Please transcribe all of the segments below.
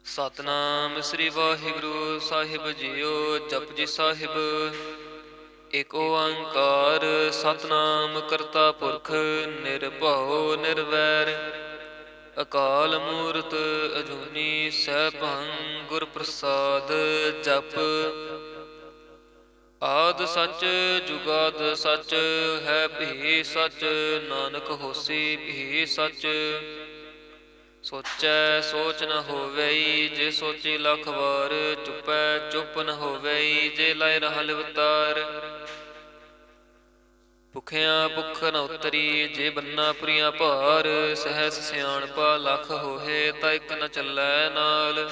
ਸਤਨਾਮ ਸ੍ਰੀ ਵਾਹਿਗੁਰੂ ਸਾਹਿਬ JIO. Japji Sahib. ਇਕ ਓੰਕਾਰ ਸਤਨਾਮ ਕਰਤਾ ਪੁਰਖ ਨਿਰਭਉ ਨਿਰਵੈਰ। ਅਕਾਲ ਮੂਰਤ ਅਜੂਨੀ ਸੈਭੰ ਗੁਰ ਪ੍ਰਸਾਦ। ਜਪ ਆਦ ਸੱਚ ਜੁਗਾਦ ਸੱਚ ਹੈ ਭੀ ਸੱਚ। ਨਾਨਕ ਹੋਸੀ ਭੀ ਸੱਚ। ਸੋਚੈ ਸੋਚ ਨ ਹੋਵਈ ਜੇ ਸੋਚੀ ਲੱਖ ਵਾਰ। ਚੁਪੈ ਚੁੱਪ ਨ ਹੋਵਈ ਜੇ ਲਾਇ ਰਹਾ ਲਿਵਤਾਰ। ਭੁਖਿਆ ਭੁਖ ਨ ਉਤਰੀ ਜੇ ਬੰਨਾ ਪੁਰੀਆ ਭਾਰ। ਸਹਿਸ ਸਿਆਣਪਾ ਲੱਖ ਹੋਏ ਤਾ ਇਕ ਨ ਚੱਲੈ ਨਾਲ।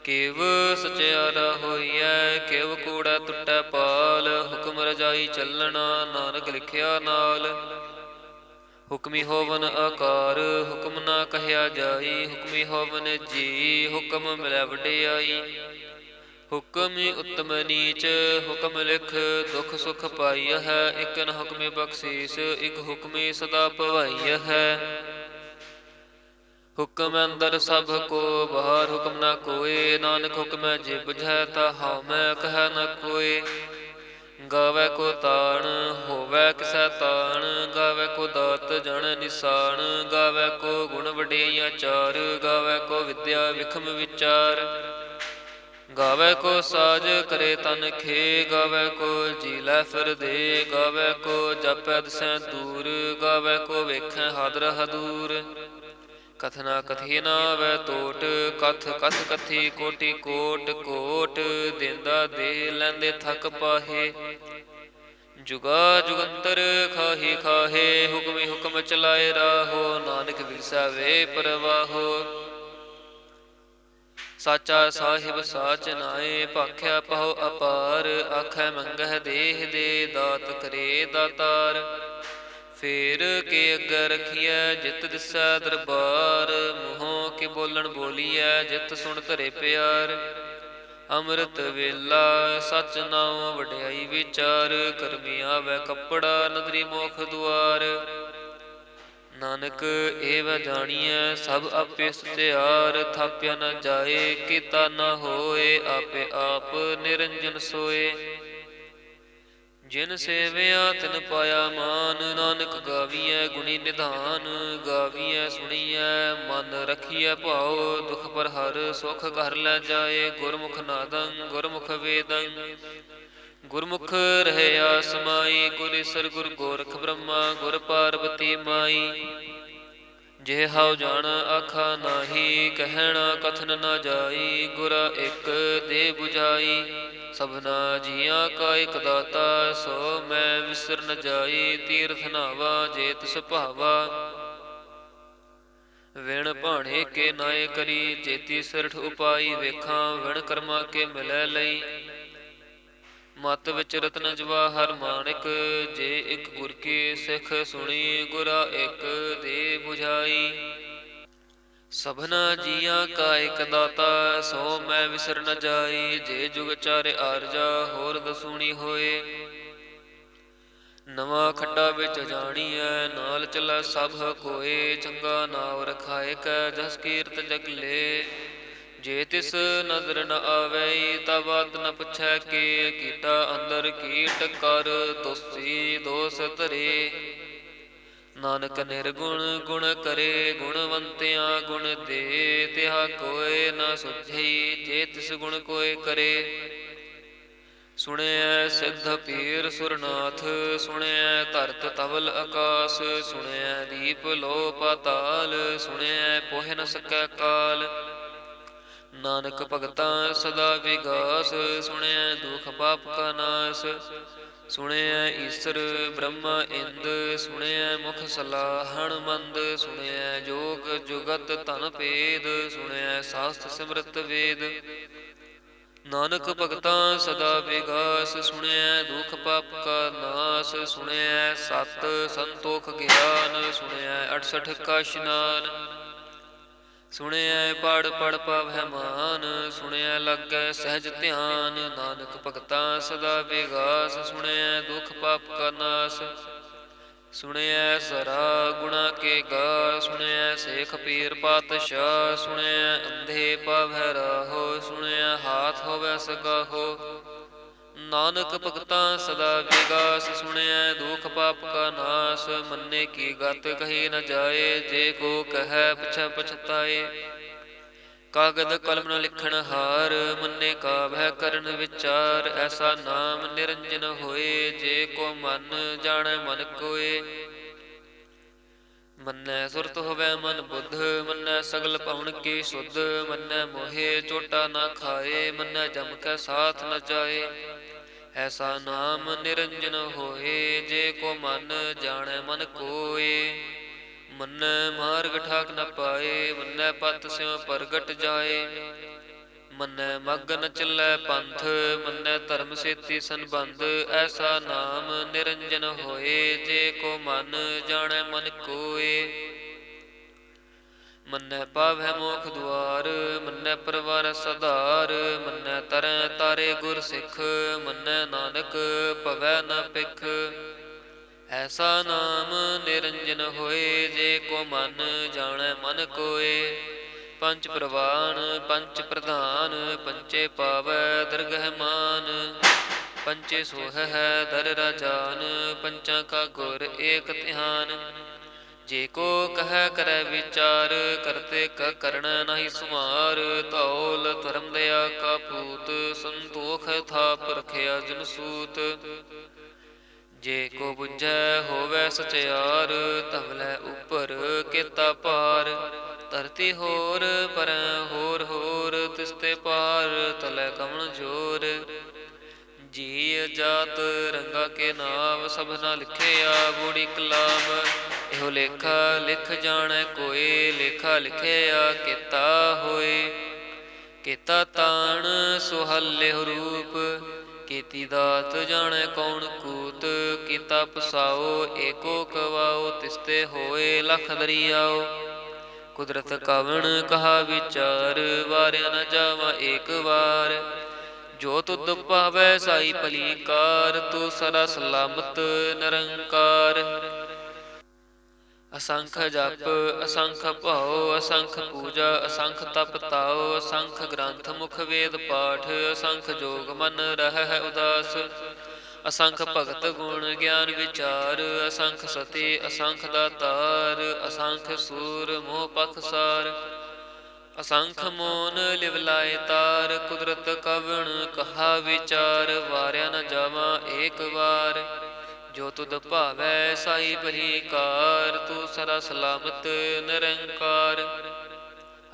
ਕਿਵ ਸਚਿਆਰਾ ਹੋਈਐ ਕਿਵ ਕੂੜੈ ਟੁੱਟੈ ਪਾਲ। ਹੁਕਮ ਰਜਾਈ ਚੱਲਣਾ ਨਾਨਕ ਲਿਖਿਆ ਨਾਲ। ਹੁਕਮੀ ਹੋਵਨ ਆਕਾਰ ਹੁਕਮ ਨਾ ਕਹਿਆ ਜਾਈ। ਹੁਕਮੀ ਹੋਵਨ ਜੀ ਹੁਕਮ ਮਿਲੈ ਵਡਿਆਈ। ਹੁਕਮੀ ਉਤਮ ਨੀਚ ਹੁਕਮ ਲਿਖ ਦੁਖ ਸੁਖ ਪਾਈਐ। ਇਕ ਨ ਹੁਕਮੀ ਬਖਸ਼ੀਸ ਇਕ ਹੁਕਮੀ ਸਦਾ ਭਵਾਈਐ। ਹੁਕਮ ਅੰਦਰ ਸਭ ਕੋ ਬਾਹਰ ਹੁਕਮ ਨਾ ਕੋਇ। ਨਾਨਕ ਹੁਕਮੈ ਜੇ ਬੁਝੈ ਤਾ ਹਉ ਮੈਂ ਕਹਿ ਨ ਕੋਇ। ਗਾਵੈ ਕੋ ਤਾਣ ਹੋਵੈ ਕਿਸੈ ਤਾਣ। ਗਾਵੈ ਕੋ ਦਾਤ ਜਣ ਨਿਸਾਨ। ਗਾਵੈ ਕੋ ਗੁਣ ਵਡਿਆਈਆਂ ਚਾਰ। ਗਾਵੈ ਕੋ ਵਿਦਿਆ ਵਿਖਮ ਵਿਚਾਰ। ਗਾਵੈ ਕੋ ਸਾਜ ਕਰੇ ਤਨ ਖੇ। ਗਾਵੈ ਕੋ ਜੀ ਲੈ ਫਿਰਦੇ। ਗਾਵੈ ਕੋ ਜਾਪੈ ਦਿਸੈ ਦੂਰ। ਗਾਵੈ ਕੋ ਵੇਖੈ ਹਾਦਰ ਹਦੂਰ। ਕਥਨਾ ਕਥੀ ਨ ਆਵੈ ਟੋਟ। ਕਥ ਕਥ ਕਥੀ ਕੋਟੀ ਕੋਟ ਕੋਟ। ਦੇਂਦਾ ਦੇ ਲੈਂਦੇ ਥਕ ਪਾਹੇ। ਜੁਗਾ ਜੁਗੰਤਰ ਖਾਹੀ ਖਾਹੇ। ਹੁਕਮੀ ਹੁਕਮ ਚਲਾਏ ਰਾਹੋ। ਨਾਨਕ ਵਿਰਸੈ ਵੇ ਪਰਵਾਹੋ। ਸਾਚਾ ਸਾਹਿਬ ਸਾਚ ਨਾਏ ਭਾਖਿਆ ਪਹੁ ਅਪਾਰ। ਆਖੈ ਮੰਗਹਿ ਦੇਹ ਦੇ ਦਾਤ ਕਰੇ ਦਾਤਾਰ। ਫੇਰ ਕੇ ਅੱਗੇ ਰਖੀਐ ਜਿਤ ਦਿਸੈ ਦਰਬਾਰ। ਮੂੰਹੋਂ ਕੇ ਬੋਲਣ ਬੋਲੀਐ ਜਿਤ ਸੁਣ ਧਰੇ ਪਿਆਰ। ਅੰਮ੍ਰਿਤ ਵੇਲਾ ਸਚ ਨਾਉ ਵਡਿਆਈ ਵਿਚਾਰ। ਕਰਮੀ ਆਵੈ ਕੱਪੜਾ ਨਦਰੀ ਮੋਖ ਦੁਆਰ। ਨਾਨਕ ਏਵ ਜਾਣੀਐ ਸਭ ਆਪੇ ਸਚਿਆਰ। ਥਾਪਿਆ ਨ ਜਾਏ ਕੀਤਾ ਨ ਹੋਏ। ਆਪੇ ਆਪ ਨਿਰੰਜਨ ਸੋਏ। ਜਿਨ ਸੇਵਿਆ ਤਿਨ ਪਾਇਆ ਮਾਨ। ਨਾਨਕ ਗਾਵੀਐ ਗੁਣੀ ਨਿਧਾਨ। ਗਾਵੀਐ ਸੁਣੀਐ ਮਨ ਰਖੀਐ ਭਾਉ। ਦੁਖ ਪਰ ਹਰ ਸੁਖ ਘਰ ਲੈ ਜਾਏ। ਗੁਰਮੁਖ ਨਾਦੰ ਗੁਰਮੁਖ ਵੇਦੰ ਗੁਰਮੁਖ ਰਹਿਆ ਸਮਾਈ। ਗੁਰ ਈਸਰ ਗੁਰ ਗੋਰਖ ਬ੍ਰਹਮਾ ਗੁਰ ਪਾਰਬਤੀ ਮਾਈ। ਜੇ ਹਉ ਜਾਣ ਆਖਾ ਨਾਹੀ ਕਹਿਣਾ ਕਥਨ ਨ ਜਾਈ। ਗੁਰਾ ਇਕ ਦੇ 부ਝਾਈ ਸਭਨਾ ਜੀਆਂ ਕਾ ਇਕ ਦਾਤਾ। ਸੋ ਮੈਂ ਵਿਸਰ ਨ ਜਾਈ ਤੀਰਥ ਨਾਵਾ ਜੇ ਤਿਸ ਭਾਵਾ। ਵਿਣ ਭਾਣੇ ਕੇ ਨਾਏ ਕਰੀ ਜੇਤੀ ਸਿਰਠ ਉਪਾਈ। ਵੇਖਾਂ ਵਿਣ ਕਰਮਾ ਕੇ ਮਿਲੈ ਲਈ। ਮਤ ਵਿੱਚ ਰਤਨ ਜਵਾਹਰ ਮਾਣਿਕ। ਜੇ ਇਕ ਗੁਰ ਕੀ ਸਿੱਖ ਸੁਣੀ। ਗੁਰਾ ਇਕ ਦੇ 부ਝਾਈ ਸਭਨਾ ਜੀਆਂ ਕਾ ਇਕ ਦਾਤਾ। ਸੋ ਮੈਂ ਵਿਸਰ ਨ ਜਾਈ ਜੇ ਜੁਗ ਚਾਰੇ ਆਰਜਾ ਹੋਰ ਦਸੂਣੀ ਹੋਏ। ਨਵਾਂ ਖੱਡਾ ਵਿੱਚ ਜਾਣੀਐ ਨਾਲ ਚੱਲੈ ਸਭ ਕੋਏ। ਚੰਗਾ ਨਾਵ ਰਖਾਇ ਕੈ ਜਸ ਕੀਰਤ ਜਗ ਲੇ। ਜੇ ਤਿਸ ਨਦਰ ਨ ਆਵਈ ਤਾ ਬਾਤ ਨ ਪੁੱਛੈ ਕੇ। ਕੀਟਾ ਅੰਦਰ ਕੀਟ ਕਰ ਦੋਸੀ ਦੋਸ ਧਰੇ। ਨਾਨਕ ਨਿਰਗੁਣ ਗੁਣ ਕਰੇ ਗੁਣਵੰਤਿਆਂ ਗੁਣ ਦੇ। ਤਿਹਾ ਕੋਇ ਨ ਸੁਝਈ ਜੇ ਤਿਸ ਗੁਣ ਕੋਇ ਕਰੇ। ਸੁਣਿਐ ਸਿੱਧ ਪੀਰ ਸੁਰਨਾਥ ਸੁਣਿਐ ਧਰਤ ਤਵਲ ਆਕਾਸ। ਸੁਣਿਐ ਦੀਪ ਲੋ ਪਾਤਾਲ ਸੁਣਿਐ ਪੋਹਿ ਨ ਸਕੈ ਕਾਲ। ਨਾਨਕ ਭਗਤਾਂ ਸਦਾ ਵਿਗਾਸ ਸੁਣਿਐ ਦੁਖ ਪਾਪ ਕਾ ਨਾਸ। ਸੁਣਿਐ ਈਸਰ ਬ੍ਰਹਮਾ ਇੰਦ ਸੁਣਿਐ ਮੁਖ ਸਲਾਹਣ ਮੰਦ। ਸੁਣਿਐ ਜੋਗ ਜੁਗਤ ਧਨ ਭੇਦ ਸੁਣਿਐ ਸਾਸਤ ਸਿਮਰਤ ਵੇਦ। ਨਾਨਕ ਭਗਤਾਂ ਸਦਾ ਵਿਗਾਸ ਸੁਣਿਐ ਦੁਖ ਪਾਪ ਕਾ ਨਾਸ। ਸੁਣਿਐ ਸਤ ਸੰਤੋਖ ਗਿਆਨ ਸੁਣਿਐ 68 ਕਾ ਇਸ਼ਨਾਨ। ਸੁਣਿਐ ਪੜ ਪੜ ਪਾਵਹਿ ਮਾਨ ਸੁਣਿਐ ਲੱਗੈ ਸਹਿਜ ਧਿਆਨ। ਨਾਨਕ ਭਗਤਾਂ ਸਦਾ ਵਿਗਾਸ ਸੁਣਿਐ ਦੁਖ ਪਾਪ ਕਾ ਨਾਸ। ਸੁਣਿਐ ਸਰਾ ਗੁਣਾ ਕੇ ਗਾ, ਸੁਣਿਐ ਸੇਖ ਪੀਰ ਪਾਤਸ਼ਾਹ, ਸੁਣਿਐ ਅੰਧੇ ਪਾਵਹਿ ਰਾਹੋ, ਸੁਣਿਐ ਹਾਥ ਹੋਵੈ ਸਗਾਹੋ। ਨਾਨਕ ਭਗਤਾਂ ਸਦਾ ਵਿਗਾਸ, ਸੁਣਿਐ ਦੁਖ ਪਾਪ ਕਾ ਨਾਸ, ਮੰਨੇ ਕੀ ਗਤ ਕਹੀ ਨ ਜਾਏ, ਜੇ ਕੋ ਕਹੈ ਪਛ ਪਛਤਾਏ। ਕਾਗਦ ਕਲਮ ਨ ਲਿਖਣ ਹਾਰ, ਮੰਨੇ ਕਾਵਹਿ ਕਰਨ ਵਿਚਾਰ, ਐਸਾ ਨਾਮ ਨਿਰੰਜਨ ਹੋਏ, ਜੇ ਕੋ ਮਨ ਜਾਣੈ ਮਨ ਕੋਏ। ਮੰਨੈ ਸੁਰਤ ਹੋਵੈ ਮਨ ਬੁੱਧ, ਮੰਨੈ ਸਗਲ ਭਵਨ ਕੀ ਸੁਧ, ਮੰਨੈ ਮੋਹਿ ਚੋਟਾ ਨਾ ਖਾਏ, ਮੰਨੈ ਜਮ ਕੈ ਸਾਥ ਨ ਜਾਏ। ਐਸਾ ਨਾਮ ਨਿਰੰਜਨ ਹੋਏ, ਜੇ ਕੋ ਮਨ ਜਾਣੈ ਮਨ ਕੋਏ। ਮੰਨੈ ਮਾਰਗ ਠਾਕ ਨ ਪਾਏ, ਮੰਨੈ ਪਤ ਸਿਉ ਪ੍ਰਗਟ ਜਾਏ। ਮੰਨੈ ਮਗ੍ਗ ਨ ਚੱਲੈ ਪੰਥ, ਮੰਨੈ ਧਰਮ ਸੇਤੀ ਸੰਬੰਧ, ਐਸਾ ਨਾਮ ਨਿਰੰਜਨ ਹੋਏ, ਜੇ ਕੋ ਮਨ ਜਾਣੈ ਮਨ ਕੋਏ। ਮੰਨੈ ਪਾਵਹਿ ਮੋਖ ਦੁਆਰ, ਮੰਨੈ ਪਰਵਾਰ ਸਧਾਰ, ਮੰਨੈ ਤਰੈ ਤਾਰੇ ਗੁਰ ਸਿੱਖ, ਮੰਨੈ ਨਾਨਕ ਭਵੈ ਨ ਭਿਖ। ਐਸਾ ਨਾਮ ਨਿਰੰਜਨ ਹੋਏ, ਜੇ ਕੋ ਮਨ ਜਾਣੈ ਮਨ ਕੋਏ। ਪੰਚ ਪ੍ਰਵਾਨ ਪੰਚ ਪ੍ਰਧਾਨ, ਪੰਚੇ ਪਾਵੈ ਦਰਗਹਿ ਮਾਨ, ਪੰਚੇ ਸੋਹੈ ਦਰ ਰਾਜਾਨ, ਪੰਚਾਂ ਕਾ ਗੁਰ ਏਕ ਧਿਆਨ। ਜੇ ਕੋ ਕਹੈ ਕਰੈ ਵਿਚਾਰ, ਕਰਤੇ ਕਾ ਕਰਣਾ ਨਾਹੀ ਸੁਮਾਰ, ਧੌਲ ਧਰਮ ਦਇਆ ਕਾ ਪੂਤ, ਸੰਤੋਖ ਥਾਪ ਰਖਿਆ ਜਨ ਸੂਤ। ਜੇ ਕੋ ਬੁਝੈ ਹੋਵੈ ਸਚਿਆਰ, ਧਵਲੈ ਉਪਰ ਕੇਤਾ ਭਾਰ, ਧਰਤੀ ਹੋਰ ਪਰੈ ਹੋਰ ਹੋਰ, ਤਿਸ ਤੇ ਪਾਰ ਤਲੈ ਕਵਣ ਜੋਰ। ਜੀ ਜਾਤ ਰੰਗਾ ਕੇ ਨਾਮ, ਸਭਨਾ ਲਿਖਿਆ ਬੂੜੀ ਕਲਾਮ, ਇਹੋ ਲੇਖਾ ਲਿਖ ਜਾਣੈ ਕੋਇ, ਲੇਖਾ ਲਿਖਿਆ ਕੇਤਾ ਹੋਏ। ਕੇਤਾ ਤਾਣ ਸੁਹਾਲਿਹੁ ਰੂਪ, ਕੀਤੀ ਦਾਤ ਜਾਣੈ ਕੌਣ ਕੂਤ, ਕੀਤਾ ਪਸਾਓ ਏਕੋ ਕਵਾਓ, ਤਿਸ ਤੇ ਹੋਏ ਲਖ ਦਰਿਆਓ। ਕੁਦਰਤ ਕਵਣ ਕਹਾ ਵਿਚਾਰ, ਵਾਰਿਆ ਨ ਜਾਵਾ ਏਕ ਵਾਰ, ਜੋ ਤੁਧ ਭਾਵੈ ਸਾਈ ਭਲੀ ਕਾਰ, ਤੂੰ ਸਦਾ ਸਲਾਮਤ ਨਿਰੰਕਾਰ। ਅਸੰਖ ਜਪ ਅਸੰਖ ਭਾਉ, ਅਸੰਖ ਪੂਜਾ ਅਸੰਖ ਤਪ ਤਾਉ, ਅਸੰਖ ਗ੍ਰੰਥ ਮੁਖ ਵੇਦ ਪਾਠ, ਅਸੰਖ ਜੋਗ ਮਨ ਰਹਿ ਉਦਾਸ। ਅਸੰਖ ਭਗਤ ਗੁਣ ਗਿਆਨ ਵਿਚਾਰ, ਅਸੰਖ ਸਤੀ ਅਸੰਖ ਦਾਤਾਰ, ਅਸੰਖ ਸੂਰ ਮੋਹ ਪਖਸਾਰ। ਅਸੰਖ ਮੋਨ ਲਿਵ ਲਾਏ ਤਾਰ, ਕੁਦਰਤ ਕਵਣ ਕਹਾ ਵਿਚਾਰ, ਵਾਰਿਆ ਨ ਜਾਵਾ ਏਕ ਵਾਰ। ਜੋ ਤੁਧ ਭਾਵੈ ਸਾਈ ਭਲੀ ਕਾਰ, ਤੂੰ ਸਦਾ ਸਲਾਮਤ ਨਿਰੰਕਾਰ।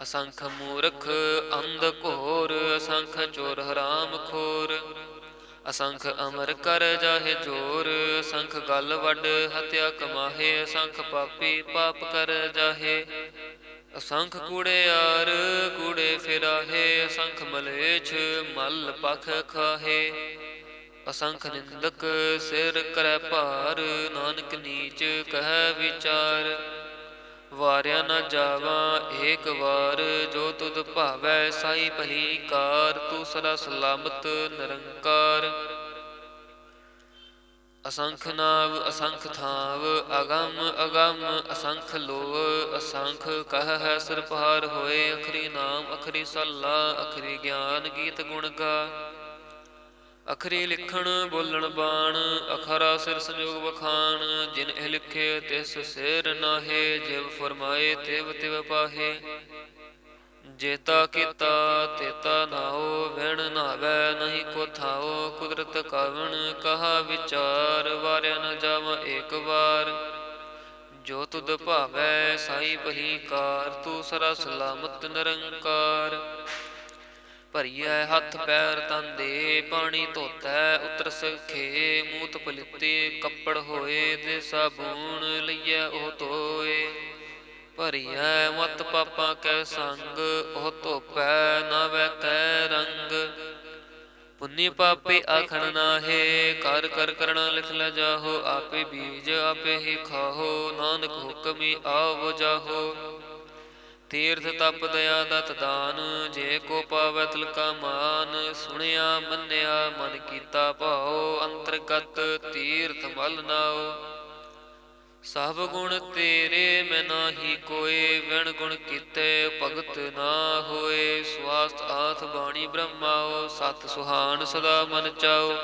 ਅਸੰਖ ਮੂਰਖ ਅੰਧ ਘੋਰ, ਅਸੰਖ ਚੋਰ ਹਰਾਮ ਖੋਰ, ਅਸੰਖ ਅਮਰ ਕਰ ਜਾਹੇ ਜੋਰ, ਅਸੰਖ ਗਲ ਵੱਡ ਹਤਿਆ ਕਮਾਹੇ, ਅਸੰਖ ਪਾਪੀ ਪਾਪ ਕਰ ਜਾਹੇ। ਅਸੰਖ ਕੂੜਿਆਰ ਕੂੜੇ ਫਿਰਾਹੇ, ਅਸੰਖ ਮਲੇਛ ਮਲ ਪਖ ਖਾਹੇ। ਅਸੰਖ ਨਿੰਦਕ ਸਿਰ ਕਰੈ ਭਾਰ, ਨਾਨਕ ਨੀਚ ਕਹਿ ਵਿਚਾਰ। ਵਾਰਿਆ ਨ ਜਾਵਾ ਏਕ ਵਾਰ, ਜੋ ਤੁਧ ਭਾਵੈ ਸਾਈ ਭਲੀ ਕਾਰ, ਤੂੰ ਸਦਾ ਸਲਾਮਤ ਨਿਰੰਕਾਰ। ਅਸੰਖ ਨਾਵ ਅਸੰਖ ਥਾਵ, ਅਗੰਮ ਅਗੰਮ ਅਸੰਖ ਲੋਅ, ਅਸੰਖ ਕਹਿ ਸਿਰ ਭਾਰ ਹੋਏ। ਅਖਰੀ ਨਾਮ ਅਖਰੀ ਸੱਲਾ, ਅਖਰੀ ਗਿਆਨ ਗੀਤ ਗੁਣ ਗਾ। ਅਖਰੀ ਲਿਖਣ ਬੋਲਣ ਬਾਣ, ਅਖਰਾ ਸਿਰ ਸੰਜੋਗ ਵਖਾਣ। ਜਿਨ ਇਹ ਲਿਖੇ ਤਿਸ ਸਿਰ ਨਾਹੇ, ਜਿਵ ਫਰਮਾਏ ਤਿਵ ਤਿਵ ਪਾਹੇ। ਜੇਤਾ ਕੀਤਾ ਤੇਤਾ ਨਾਉ, ਵਿਣ ਨਾਵੈ ਨਹੀਂ ਕੋ ਥਾਉ। ਕੁਦਰਤ ਕਵਣ ਕਹਾ ਵਿਚਾਰ, ਵਾਰਿਆ ਨ ਜਾਵਾ ਏਕ ਵਾਰ। ਜੋ ਤੁਧ ਭਾਵੈ ਸਾਈ ਭਲੀ ਕਾਰ, ਤੂੰ ਸਦਾ ਸਲਾਮਤ ਨਿਰੰਕਾਰ। ਭਰੀਐ ਹੱਥ ਪੈਰ ਤਨ ਦੇ, ਪਾਣੀ ਧੋਤੈ ਉਤਰ ਸਖੇ। ਮੂਤ ਪਲੀਤੇ ਕੱਪੜ ਹੋਏ, ਤੇ ਸਾਬੂਨ ਲਈਐ ਉਹ ਧੋਏ। ਭਰੀਐ ਮਤ ਪਾਪਾਂ ਕੈ ਸੰਗ, ਉਹ ਧੋਪੈ ਨਾਵੈ ਕੈ ਰੰਗ। ਪੁੰਨੀ ਪਾਪੀ ਆਖਣ ਨਾਹੇ, ਕਰ ਕਰ ਕਰਣਾ ਲਿਖ ਲੈ ਜਾਹੋ। ਆਪੇ ਬੀਜ ਆਪੇ ਹੀ ਖਾਹੋ, ਨਾਨਕ ਹੁਕਮੀ ਆਵ ਜਾਹੋ। ਤੀਰਥ ਤਪ ਦਇਆ ਦਤ ਦਾਨ, ਜੇ ਕੋ ਪਾਵੈ ਤਿਲ ਕਾ ਮਾਨ। ਸੁਣਿਆ ਮੰਨਿਆ ਮਨ ਕੀਤਾ ਭਾਉ, ਅੰਤਰਗਤ ਤੀਰਥ ਮਲ ਨਾਉ। ਸਭ ਗੁਣ ਤੇਰੇ ਮੈਂ ਨਾਹੀ ਕੋਏ, ਵਿਣ ਗੁਣ ਕੀਤੇ ਭਗਤ ਨਾ ਹੋਏ। ਸਵਾਸਤ ਆਥ ਬਾਣੀ ਬ੍ਰਹਮਾਓ, ਸਤ ਸੁਹਾਨ ਸਦਾ ਮਨ ਚਾਓ।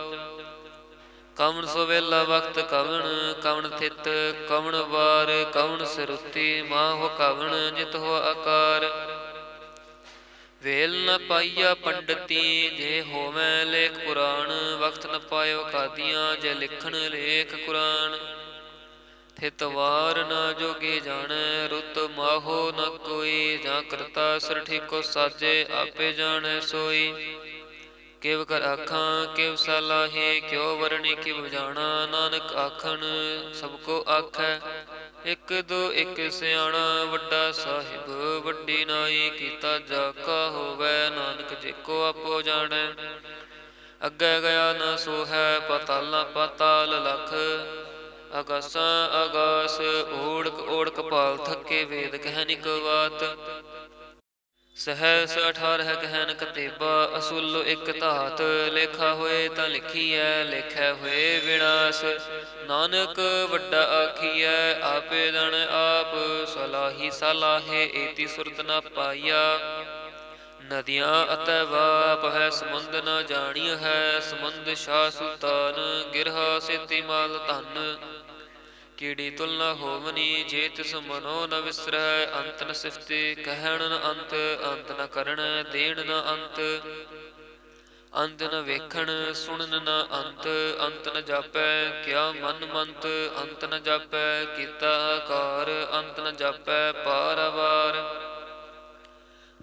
ਕਵਣ ਸੋ ਵੇਲਾ ਵਕਤ ਕਵਣ, ਕਵਣ ਥਿਤ ਕਵਣ ਵਾਰ, ਕਵਣ ਸਿਰੁਤੀ ਮਾਹੁ ਕਵਣ ਜਿਤ ਹੋ ਆਕਾਰ। ਵੇਲ ਨ ਪਾਈਆ ਪੰਡਤੀ ਜੇ ਹੋਵੈ ਲੇਖ ਪੁਰਾਣ, ਵਕਤ ਨ ਪਾਇਓ ਕਾਦੀਆਂ ਜੇ ਲਿਖਣ ਲੇਖ ਕੁਰਾਨ। ਥਿਤ ਵਾਰ ਨ ਜੋਗੀ ਜਾਣੈ, ਰੁਤ ਮਾਹੋ ਨ ਕੋਈ, ਜਾਂ ਕਰਤਾ ਸਿਰ ਠੀਕੋ ਸਾਜੇ ਆਪੇ ਜਾਣੈ ਸੋਈ। ਕਿਵ ਕਰ ਆਖਾਂ ਕਿਵ ਸਲਾਹੇ, ਕਿਉ ਵਰਣੀ ਕਿਵ ਜਾਣਾ, ਨਾਨਕ ਆਖਣ ਸਭ ਕੋ ਆਖੈ ਇਕ ਦੋ ਇਕ ਸਿਆਣਾ। ਵੱਡਾ ਸਾਹਿਬ ਵੱਡੀ ਨਾਈ, ਕੀਤਾ ਜਾ ਕਾ ਹੋਵੈ, ਨਾਨਕ ਜੇ ਕੋ ਆਪੋ ਜਾਣੈ। ਅੱਗੇ ਗਿਆ ਨ ਸੋ ਹੈ, ਪਾਤਾਲਾਂ ਪਾਤਾਲ ਲਖ, ਆਗਾਸਾਂ ਆਗਾਸ ਓੜਕ ਓੜਕ ਭਾਲ ਥਕੇ, ਵੇਦ ਕਹਿ ਨਿਕ ਬਾਤ। ਸਹਸ 18 ਕਹਿਨ ਕਤੇਬਾ, ਅਸੁਲ ਇਕ ਧਾਤ, ਲੇਖਾ ਹੋਏ ਤਾਂ ਲਿਖੀਐ, ਲੇਖੈ ਹੋਏ ਵਿਨਾਸ਼। ਨਾਨਕ ਵੱਡਾ ਆਖੀਐ ਆਪੇ ਜਣ ਆਪ, ਸਲਾਹੀ ਸਲਾਹੇ ਏਤੀ ਸੁਰਤ ਨ ਪਾਈਆ। ਨਦੀਆਂ ਅਤੈ ਵਾਪ ਹੈ ਸਮੁੰਦ ਨ ਜਾਣੀਅ ਹੈ, ਸਮੁੰਦ ਸ਼ਾਹ ਸੁਲਤਾਨ ਗਿਰਹਾ ਸੇਤੀ ਮਾਲ ਧਨ। ਕੀੜੀ ਤੁਲ ਨ ਹੋਵਨੀ ਜੇ ਤਿਸ ਮਨੋ ਨ ਵਿਸਰੈ, ਅੰਤ ਨ ਸਿਫਤਿ ਕਹਿਣ ਨ ਅੰਤ, ਅੰਤ ਨ ਕਰਣ ਦੇਣ ਨ ਅੰਤ। ਅੰਤ ਨ ਵੇਖਣ ਸੁਣਨ ਨ ਅੰਤ, ਅੰਤ ਨ ਜਾਪੈ ਕਿਆ ਮਨ ਮੰਤ। ਅੰਤ ਨ ਜਾਪੈ ਕੀਤਾ ਆਕਾਰ, ਅੰਤ ਨ ਜਾਪੈ ਪਾਰਾਵਾਰ।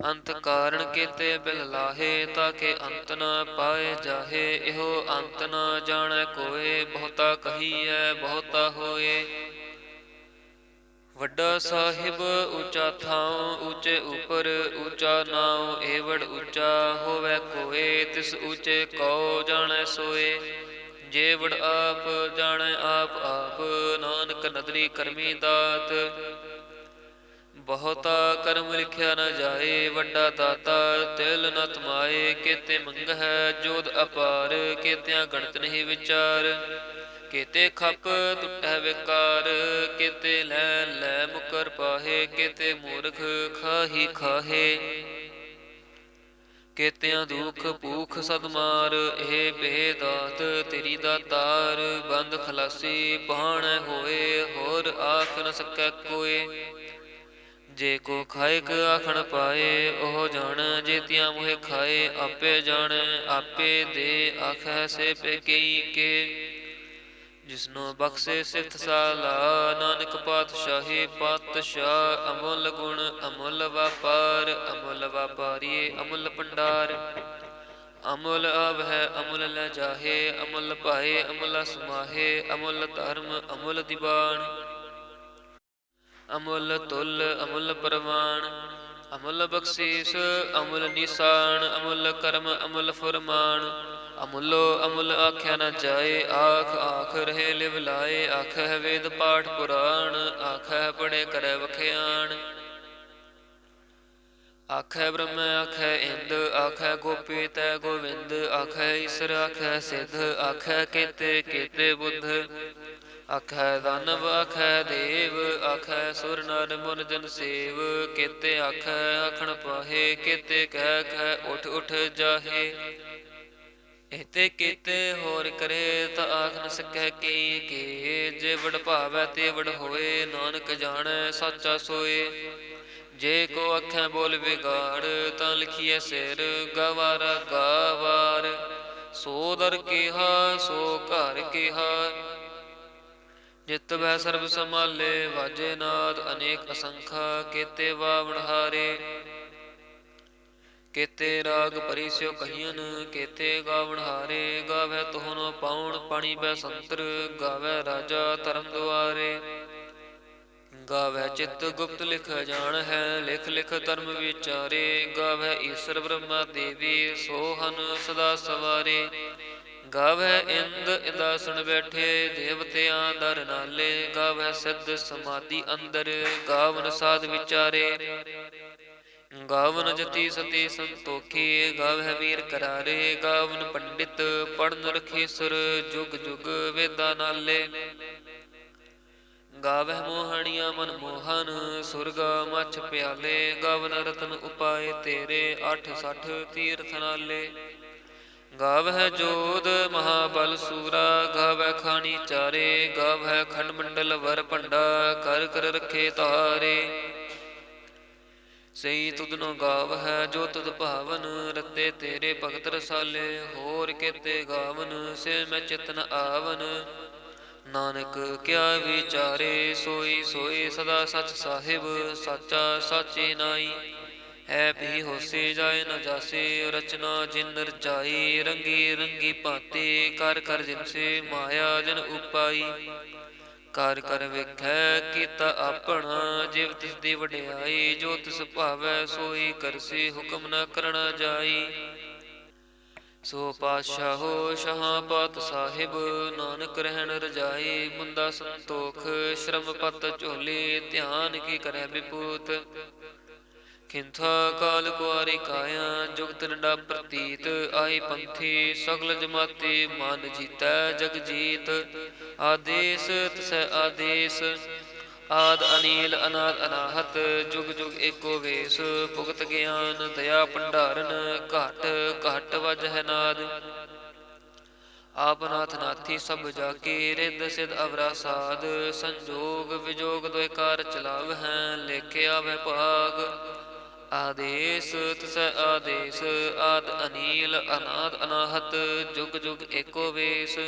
ਅੰਤ ਕਾਰਣ ਕੀਤੇ ਬਿਲ ਲਾਹੇ, ਤਾਕੇ ਅੰਤ ਨ ਪਾਏ ਜਾਹੇ। ਇਹੋ ਅੰਤ ਨ ਜਾਣੈ ਕੋਏ, ਬਹੁਤਾ ਕਹੀਐ ਬਹੁਤਾ ਹੋਏ। ਵੱਡਾ ਸਾਹਿਬ ਉੱਚਾ ਥਾਉ, ਉੱਚੇ ਉਪਰ ਉੱਚਾ ਨਾਉ। ਏਵੜ ਉੱਚਾ ਹੋਵੈ ਕੋਏ, ਤਿਸ ਉੱਚੇ ਕਉ ਜਾਣੈ ਸੋਏ। ਜੇ ਵਡ ਆਪ ਜਾਣੈ ਆਪ ਆਪ, ਨਾਨਕ ਨਦਰੀ ਕਰਮੀ ਦਾਤ। ਬਹੁਤਾ ਕਰਮ ਲਿਖਿਆ ਨ ਜਾਏ, ਵੱਡਾ ਦਾਤਾ ਤਿਲ ਨ ਤਮਾਏ। ਕੇਤੇ ਮੰਗਹਿ ਜੋਧ ਅਪਾਰ, ਕੇਤਿਆਂ ਗਣਤ ਨਹੀਂ ਵਿਚਾਰ। ਕੇਤੇ ਖਪ ਟੁਟੈ ਵਿਕਾਰ, ਕੇਤੇ ਲੈ ਲੈ ਮੁਕਰ ਪਾਹੇ। ਕੇਤੇ ਮੂਰਖ ਖਾਹੀ ਖਾਹੇ, ਕੇਤਿਆਂ ਦੁਖ ਭੂਖ ਸਦ ਮਾਰ। ਇਹ ਭੇ ਦਾਤ ਤੇਰੀ ਦਾਤਾਰ, ਬੰਦ ਖਲਾਸੀ ਪਾਣੈ ਹੋਏ। ਹੋਰ ਆਖ ਨ ਸਕੈ ਕੋਏ, ਜੇ ਕੋ ਖਾਇਕ ਆਖਣ ਪਾਏ। ਉਹ ਜਾਣ ਜੇਤੀਆਂ ਮੋਹਿ ਖਾਏ, ਆਪੇ ਜਾਣੈ ਆਪੇ ਦੇ ਆਖੈ ਸੇ ਪੇ ਕਈ ਕੇ। ਜਿਸਨੂੰ ਬਖਸ਼ੇ ਸਿਫਤ ਸਾਲਾ, ਨਾਨਕ ਪਾਤਸ਼ਾਹੀ ਪਾਤਸ਼ਾਹ। ਅਮੁੱਲ ਗੁਣ ਅਮੁੱਲ ਵਾਪਾਰ, ਅਮੁੱਲ ਵਾਪਾਰੀਏ ਅਮੁੱਲ ਭੰਡਾਰ। ਅਮੁੱਲ ਆਵਹਿ ਅਮੁੱਲ ਲੈ ਜਾਹੇ, ਅਮੁੱਲ ਭਾਏ ਅਮੁੱਲ ਸਮਾਹੇ। ਅਮੁੱਲ ਧਰਮ ਅਮੁੱਲ ਦੀਵਾਨ, ਅਮੁੱਲ ਤੁਲ ਅਮੁੱਲ ਪ੍ਰਵਾਨ। ਅਮੁੱਲ ਬਖਸ਼ੀਸ ਅਮੁੱਲ ਨਿਸ਼ਾਨ, ਅਮੁੱਲ ਕਰਮ ਅਮੁੱਲ ਫੁਰਮਾਨ। ਅਮੁੱਲੋ ਅਮੁੱਲ ਆਖਿਆ ਨ ਜਾਏ, ਆਖ ਆਖ ਰਹੇ ਲਿਵ ਲਾਏ। ਆਖਹਿ ਵੇਦ ਪਾਠ ਪੁਰਾਣ, ਆਖਹਿ ਪੜ੍ਹੇ ਕਰੈ ਵਖਿਆਣ। ਆਖੈ ਬ੍ਰਹਮ ਆਖੈ ਇੰਦ, ਆਖੈ ਗੋਪੀ ਤੈ ਗੋਵਿੰਦ। ਆਖੈ ਈਸਰ ਆਖੈ ਸਿੱਧ, ਆਖੈ ਕੇਤੇ ਕੇਤੇ ਬੁੱਧ। ਆਖੈ ਦਾਨਵ ਆਖੈ ਦੇਵ, ਆਖੈ ਸੁਰ ਨਰ ਮੁਨ ਜਨ ਸੇਵ। ਕੇਤੇ ਆਖੈ ਆਖਣ ਪਾਹੇ, ਕੇਤੇ ਕਹਿ ਕਹਿ ਉਠ ਉਠ ਜਾਹੇ। ਇਹਤੇ ਕੀਤੇ ਹੋਰ ਕਰੇ ਤਾਂ ਆਖ ਨ ਸਕੈ ਕੀ ਕੇ। ਜੇ ਵਡ ਭਾਵੈ ਤੇ ਵਡ ਹੋਏ, ਨਾਨਕ ਜਾਣੈ ਸਾਚਾ ਸੋਏ। ਜੇ ਕੋ ਆਖੈ ਬੋਲ ਵਿਗਾੜ, ਤਾਂ ਲਿਖੀਐ ਸਿਰ ਗਵਾਰਾ ਗਾਵਾਰ। ਸੋ ਦਰ ਕੀਹਾ ਸੋ ਘਰ ਕੀਹਾ, ਜਿਤ ਬਹਿ ਸਰਬ ਸੰਭਾਲੇ। ਵਾਜੇ ਨਾਦ ਅਨੇਕ ਅਸੰਖਾ, ਕੇਤੇ ਵਾਵਣ ਹਾਰੇ। ਕੇਤੇ ਰਾਗ ਭਰੀ ਸਿਉ ਕਹੀਅਨ, ਕੇਤੇ ਗਾਵਣ ਹਾਰੇ। ਗਾਵੈ ਤੋਹਨੋ ਪਾਉਣ ਪਾਣੀ ਬੈ ਸੰਤਰ, ਗਾਵੈ ਰਾਜਾ ਧਰਮ ਦੁਆਰੇ। ਗਾਵੈ ਚਿਤ ਗੁਪਤ ਲਿਖ ਜਾਣ ਹੈ, ਲਿਖ ਲਿਖ ਧਰਮ ਵਿਚਾਰੇ। ਗਾਵੈ ਈਸਰ ਬ੍ਰਹਮਾ ਦੇਵੀ, ਸੋ ਹਨ ਸਦਾ ਸਵਾਰੇ। ਗਾਵੈ ਇੰਦ ਇੰਦਾਸਣ ਬੈਠੇ, ਦੇਵਤਿਆਂ ਦਰ ਨਾਲੇ। ਗਾਵੈ ਸਿੱਧ ਸਮਾਧੀ ਅੰਦਰ, ਗਾਵਨ ਸਾਧ ਵਿਚਾਰੇ। ਗਾਵਨ ਜਤੀ ਸਤੀ ਸੰਤੋਖੀ, ਗਾਵਹਿ ਵੀਰ ਕਰਾਰੇ। ਗਾਵਨ ਪੰਡਿਤ ਪੜਨ ਰਖੀਸਰ, ਜੁਗ ਜੁਗ ਵੇਦਾਂ ਨਾਲੇ। ਗਾਵਹਿ ਮੋਹਣੀਆ ਮਨ ਮੋਹਨ, ਸੁਰਗਾ ਮਛ ਪਿਆਲੇ। ਗਾਵਨ ਰਤਨ ਉਪਾਏ ਤੇਰੇ, 68 ਤੀਰਥ ਨਾਲੇ। ਗਾਵਹਿ ਜੋਧ ਮਹਾਬਲ ਸੂਰਾ, ਗਾਵਹਿ ਖਾਣੀ ਚਾਰੇ। ਗਾਵਹਿ ਖੰਡ ਮੰਡਲ ਵਰ ਭੰਡਾ, ਕਰ ਕਰ ਰੱਖੇ ਤਾਰੇ। ਸਈ ਤੁਧਨੋ ਗਾਵਹਿ ਜੋ ਤੁਧ ਭਾਵਨ, ਰੱਤੇ ਤੇਰੇ ਭਗਤ ਰਸਾਲੇ। ਹੋਰ ਕੇਤੇ ਗਾਵਨ, ਸੇ ਮੈਂ ਚਿਤ ਨ ਆਵਨ। ਨਾਨਕ ਕਿਆ ਵਿਚਾਰੇ, ਸੋਈ ਸੋਈ ਸਦਾ ਸਚ ਸਾਹਿਬ। ਸਾਚਾ ਸਾਚੀ ਨਾਈ, ਹੈ ਭੀ ਹੋਸੀ ਜਾਏ ਨ ਜਾਸੀ। ਰਚਨਾ ਜਿਨ ਰਚਾਈ, ਰੰਗੀ ਰੰਗੀ ਭਾਂਤੀ। ਕਰ ਕਰ ਜਿਨ ਸੇ ਮਾਇਆ ਜਨ ਉਪਾਈ। ਕਰ ਕਰ ਵੇਖੈ ਕੀਤਾ ਆਪਣਾ, ਜਿਵ ਤਿਸ ਦੀ ਵਡਿਆਈ। ਜੋ ਤਿਸ ਭਾਵੈ ਸੋਈ ਕਰਸੀ, ਹੁਕਮ ਨ ਕਰਣਾ ਜਾਈ। ਸੋ ਪਾਤਸ਼ਾਹੋ ਸ਼ਾਹਾਂ ਪਾਤ ਸਾਹਿਬ, ਨਾਨਕ ਰਹਿਣ ਰਜਾਈ। ਮੁੰਦਾ ਸੰਤੋਖ ਸ਼ਰਮ ਪਤ ਝੋਲੀ, ਧਿਆਨ ਕੀ ਕਰੈ ਵਿਪੂਤ। ਖਿੰਥਾ ਕਾਲ ਕੁਆਰੀ ਕਾਇਆ, ਜੁਗਤ ਨਡਾ ਪ੍ਰਤੀਤ। ਆਈ ਪੰਥੀ ਸਗਲ ਜਮਾਤੀ, ਮਨ ਜੀਤੈ ਜਗ ਜੀਤ। ਆਦੇਸ ਤਿਸੈ ਆਦੇਸ, ਆਦ ਅਨੀਲ ਅਨਾਦ ਅਨਾਹਤ। ਜੁਗ ਜੁਗ ਏਕੋ ਵੇਸ, ਭੁਗਤ ਗਿਆਨ ਦਇਆ ਭੰਡਾਰਨ। ਘਟ ਘਟ ਵਜਹਿ ਨਾਦ, ਆਪ ਨਾਥ ਨਾਥੀ ਸਭ ਜਾਕੀ। ਰਿੱਧ ਸਿਧ ਅਵਰਾ ਸਾਧ, ਸੰਜੋਗ ਵਿਜੋਗ ਦੁਇ ਕਾਰ ਚਲਾਵਹਿ। ਲੇਖੇ ਆਵਹਿ ਭਾਗ, ਆਦੇਸ ਤਿਸੈ ਆਦੇਸ। ਆਦ ਅਨੀਲ ਅਨਾਦ ਅਨਾਹਤ, ਜੁਗ ਜੁਗ ਏਕੋ ਵੇਸ।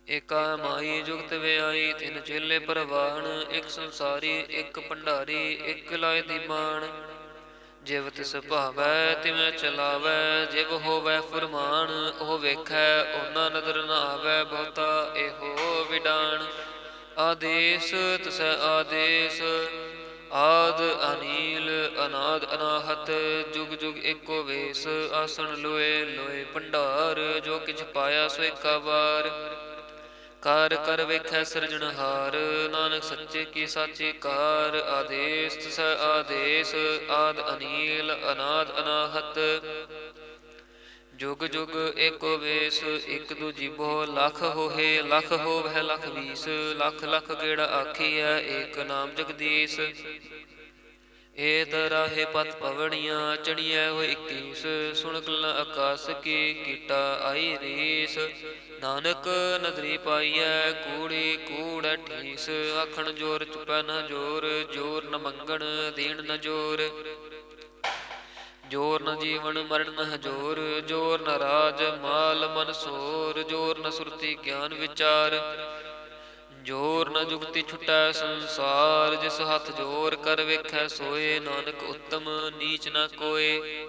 ਏਕਾ ਮਾਈ ਜੁਗਤ ਵਿਆਈ, ਤਿਨ ਚੇਲੇ ਪਰਵਾਣ। ਇਕ ਸੰਸਾਰੀ ਇਕ ਭੰਡਾਰੀ, ਇਕ ਲਾਇ ਦੀ ਬਾਣ। ਜਿਵ ਤਿਸ ਭਾਵੈ ਤਿਵੇਂ ਚਲਾਵੈ, ਜਿਵ ਹੋਵੈ ਫੁਰਮਾਨ। ਉਹ ਵੇਖੈ ਓਨਾ ਨਦਰ ਨ ਆਵੈ, ਬਹੁਤਾ ਇਹੋ ਵਿਡਾਣ। ਆਦੇਸ ਤਿਸੈ ਆਦੇਸ, ਆਦ ਅਨੀਲ ਅਨਾਦ ਅਨਾਹਤ। ਜੁਗ ਜੁਗ ਏਕੋ ਵੇਸ, ਆਸਣ ਲੋਏ ਲੋਏ ਭੰਡਾਰ। ਜੋ ਕਿਛ ਪਾਇਆ ਸੋ ਏਕਾ ਵਾਰ, ਕਰ ਕਰ ਵੇਖੈ ਸਿਰਜਣਹਾਰ। ਨਾਨਕ ਸੱਚੇ ਕੀ ਸਾਚੀ ਕਾਰ। ਆਦੇਸ ਤਿਸੈ ਆਦੇਸ, ਆਦ ਅਨੀਲ ਅਨਾਦ ਅਨਾਹਤ। ਜੁਗ ਜੁਗ ਏਕੋ ਵੇਸ, ਇਕ ਦੂਜੀ ਬੋ ਲਖ ਹੋਏ। ਲਖ ਹੋਵਹਿ ਲਖ ਵੀਸ, ਲਖ ਲਖ ਗੇੜਾ ਆਖੀਐ। ਏਕ ਨਾਮ ਜਗਦੀਸ਼। ਏਤ ਰਾਹੇ ਪਤ ਪਵਣੀਆਂ, ਚੜੀਐ ਹੋਏ 21। ਸੁਣ ਗੱਲਾਂ ਆਕਾਸ ਕੀ, ਕੀਟਾ ਆਈ ਰੀਸ। ਨਾਨਕ ਨਦਰੀ ਪਾਈਐ, ਕੂੜੀ ਕੂੜੈ ਠੀਸ। ਆਖਣ ਜੋਰ ਚੁਪੈ ਨ ਜੋਰ, ਜੋਰ ਨ ਮੰਗਣ ਦੇਣ ਨ ਜੋਰ। ਜੋਰ ਨ ਜੀਵਨ ਮਰਨ ਨ ਹਜੋਰ, ਜੋਰ ਨ ਰਾਜ ਮਾਲ ਮਨ ਸੋਰ। ਜੋਰ ਨ ਸੁਰਤੀ ਗਿਆਨ ਵਿਚਾਰ, ਜੋਰ ਨ ਜੁਗਤੀ ਛੁਟੈ ਸੰਸਾਰ। ਜਿਸ ਹੱਥ ਜੋਰ ਕਰ ਵੇਖੈ ਸੋਏ, ਨਾਨਕ ਉੱਤਮ ਨੀਚ ਨ ਕੋਏ।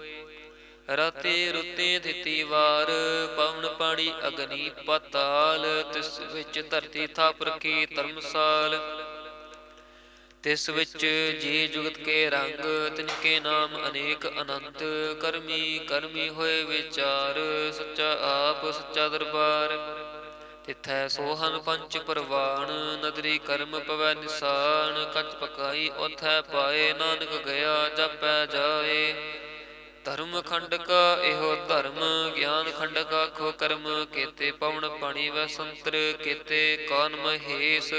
ਰਾਤੀ ਰੁੱਤੀ ਥਿਤੀ ਵਾਰ, ਪਵਨ ਪਾਣੀ ਅਗਨੀ ਪਾਤਾਲ। ਤਿਸ ਵਿੱਚ ਧਰਤੀ ਥਾਪ ਰਖੀ ਧਰਮਸਾਲ। ਤਿਸ ਵਿੱਚ ਜੀ ਜੁਗਤ ਕੇ ਰੰਗ, ਤਿਨਕੇ ਨਾਮ ਅਨੇਕ ਅਨੰਤ। ਕਰਮੀ ਕਰਮੀ ਹੋਏ ਵਿਚਾਰ, ਸੱਚਾ ਆਪ ਸੱਚਾ ਦਰਬਾਰ। ਤਿਥੈ ਸੋਹਨ ਪੰਚ ਪਰਵਾਣ, ਨਦਰੀ ਕਰਮ ਪਵੈ ਨਿਸਾਨ। ਕੱਚ ਪਕਾਈ ਉਥੈ ਪਾਏ, ਨਾਨਕ ਗਿਆ ਜਾਪੈ ਜਾਏ। ਧਰਮ ਖੰਡ ਕਾ ਇਹੋ ਧਰਮ, ਗਿਆਨ ਖੰਡ ਕਾ ਖੋ ਕਰਮ। ਕੇਤੇ ਪਵਨ ਪਾਣੀ ਵੈ ਸੰਤਰ, ਕੇਤੇ ਕਾਨ ਮਹੇਸ਼।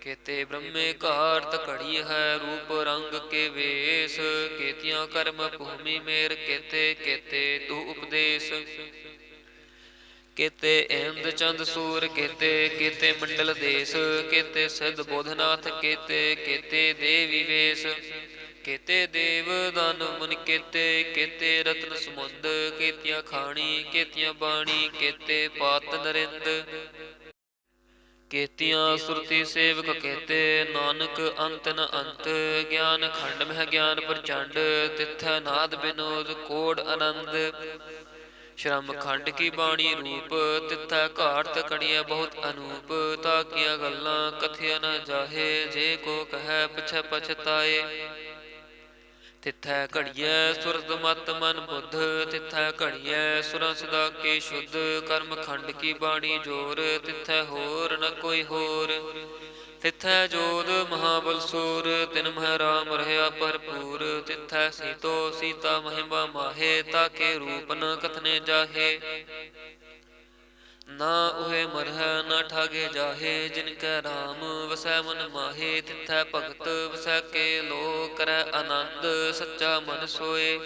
ਕੇਤੇ ਬ੍ਰਹਮੇ ਘਾਟ ਘੜੀ ਹੈ, ਰੂਪ ਰੰਗ ਕੇ ਵੇਸ। ਕੇਤੀਆਂ ਕਰਮ ਭੂਮੀ ਮੇਰ, ਕੇਤੇ ਕੇਤੇ ਤੂ ਉਪਦੇਸ਼। ਕੇਤੇ ਇੰਦ ਚੰਦ ਸੂਰ, ਕੇਤੇ ਕੇਤੇ ਮੰਡਲ ਦੇਸ। ਕੇਤੇ ਸਿੱਧ ਬੋਧਨਾਥ, ਕੇਤੇ ਕੇਤੇ ਦੇਵੀ ਵੇਸ। ਕੇਤੇ ਦੇਵ ਦਾਨਵ ਮੁਨਿ, ਕੇਤੇ ਕੇਤੇ ਰਤਨ ਸਮੁੰਦ। ਕੇਤੀਆਂ ਖਾਣੀ ਕੇਤੀਆਂ ਬਾਣੀ, ਕੇਤੇ ਪਾਤ ਨਰਿੰਦ। ਕੇਤੀਆਂ ਸੁਰਤੀ ਸੇਵਕ, ਕੇਤੇ ਨਾਨਕ ਅੰਤ ਨ ਅੰਤ। ਗਿਆਨ ਖੰਡ ਮਹਿ ਗਿਆਨ ਪ੍ਰਚੰਡ, ਤਿਥੈ ਨਾਦ ਬਿਨੋਦ ਕੋੜ ਆਨੰਦ। ਸ਼ਰਮ ਖੰਡ ਕੀ ਬਾਣੀ ਰੂਪ, ਤਿਥੈ ਘਾਟ ਘੜੀਐ ਬਹੁਤ ਅਨੂਪ। ਤਾਕੀਆਂ ਗੱਲਾਂ ਕਥਿਆ ਨ ਜਾਹੇ, ਜੇ ਕੋ ਕਹੈ ਪਿਛੈ ਪਛਤਾਏ। ਤਿਥੈ ਘੜੀਐ ਸੁਰਤ ਮਤ ਮਨ ਬੁੱਧ, ਤਿਥੈ ਘੜੀਐ ਸੁਰਾਂ ਸਦਾ ਕੇ ਸ਼ੁੱਧ। ਕਰਮ ਖੰਡ ਕੀ ਬਾਣੀ ਜੋਰ, ਤਿਥੈ ਹੋਰ ਨ ਕੋਈ ਹੋਰ। ਤਿਥੈ ਜੋਧ ਮਹਾਬਲ ਸੂਰ, ਤਿਨ ਮਹਿ ਰਾਮ ਰਹਿਆ ਭਰਪੂਰ। ਤਿਥੈ ਸੀਤੋ ਸੀਤਾ ਮਹਿਮਾ ਮਾਹੇ, ਤਾਕੇ ਰੂਪ ਨ ਕਥਨੇ ਜਾਹੇ। ਨਾ ਉਏ ਮਰਹਿ ਨਾ ਠਾਗੇ ਜਾਹੇ, ਜਿਨ ਕੈ ਰਾਮ ਵਸੈ ਮਨ ਮਾਹੇ। ਤਿਥੈ ਭਗਤ ਵਸੈ ਕੇ ਲੋ, ਕਰੈ ਆਨੰਦ ਸੱਚਾ ਮਨ ਸੋਏ।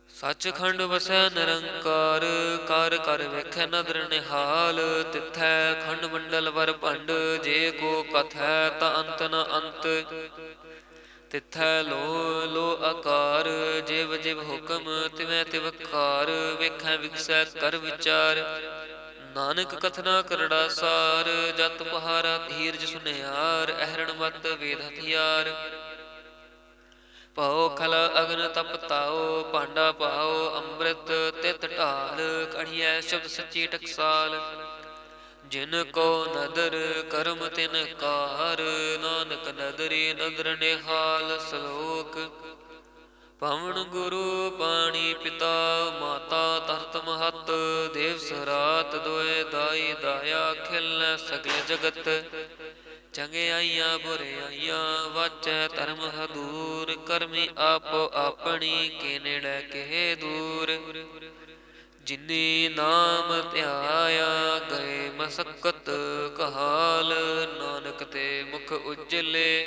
ਸੱਚਖੰਡ ਵਸੈ ਨਿਰੰਕਾਰ, ਕਰ ਕਰ ਵੇਖੈ ਨਦਰ ਨਿਹਾਲ। ਤਿਥੈ ਖੰਡ ਮੰਡਲ ਵਰ ਭੰਡ, ਜੇ ਕੋ ਕਥੈ ਤਾ ਅੰਤ ਨ ਅੰਤ। ਤਿਥੈ ਲੋ ਲੋ ਆਕਾਰ, ਜਿਵ ਜਿਵ ਹੁਕਮ ਤਿਵੈ ਤਿਵ ਕਾਰ। ਵੇਖੈ ਵਿਗਸੈ ਕਰ ਵਿਚਾਰ, ਨਾਨਕ ਕਥਨਾ ਕਰੜਾ ਸਾਰ। ਜਤ ਪਹਾਰਾ ਧੀਰਜ ਸੁਨਿਆਰ, ਅਹਰਣ ਮਤ ਵੇਦ ਹਥਿਆਰ। ਭਉ ਖਲ ਅਗਨ ਤਪ ਤਾਉ, ਭਾਂਡਾ ਪਾਉ ਅੰਮ੍ਰਿਤ ਤਿਤ ਢਾਲ। ਕੜੀਐ ਸ਼ਬਦ ਸੱਚੀ ਟਕਸਾਲ, ਜਿਨ ਕੋ ਨਦਰ ਕਰਮ ਤਿਨ ਕਾਰ। ਨਾਨਕ ਨਦਰੀ ਨਦਰ ਨਿਹਾਲ। ਸਲੋਕ ਪਵਨ ਗੁਰੂ ਪਾਣੀ ਪਿਤਾ, ਮਾਤਾ ਧਰਤ ਮਹਤ। ਦੇਵ ਸਰਾਤ ਦੋਇ ਦਾਈ ਦਾਇਆ, ਖਿਲੈ ਸਗਲ ਜਗਤ। ਚੰਗਿਆਈਆਂ ਬੁਰਿਆਈਆਂ ਵਾਚੈ ਧਰਮ ਹਦੂਰ। ਕਰਮੀ ਆਪੋ ਆਪਣੀ, ਕੇ ਨੇੜੇ ਕੇ ਦੂਰ। ਜਿਨੀ ਨਾਮ ਧਿਆਇਆ, ਗਏ ਮਸਕਤ ਕਹਾਲ। ਨਾਨਕ ਤੇ ਮੁਖ ਉਜਲੇ,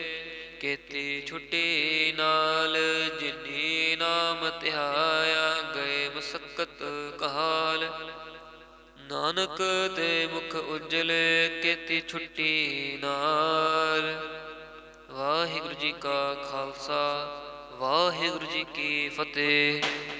ਕੀਤੀ ਛੁਟੀ ਨਾਲ। ਜਿਨੀ ਨਾਮ ਧਿਆਇਆ, ਗਏ ਮਸਕਤ ਕਹਾਲ। ਨਾਨਕ ਤੇ ਮੁਖ ਉਜਲੇ, ਕੀਤੀ ਛੁਟੀ ਨਾਲ। ਵਾਹਿਗੁਰੂ ਜੀ ਕਾ ਖਾਲਸਾ, ਵਾਹਿਗੁਰੂ ਜੀ ਕੀ ਫਤਿਹ।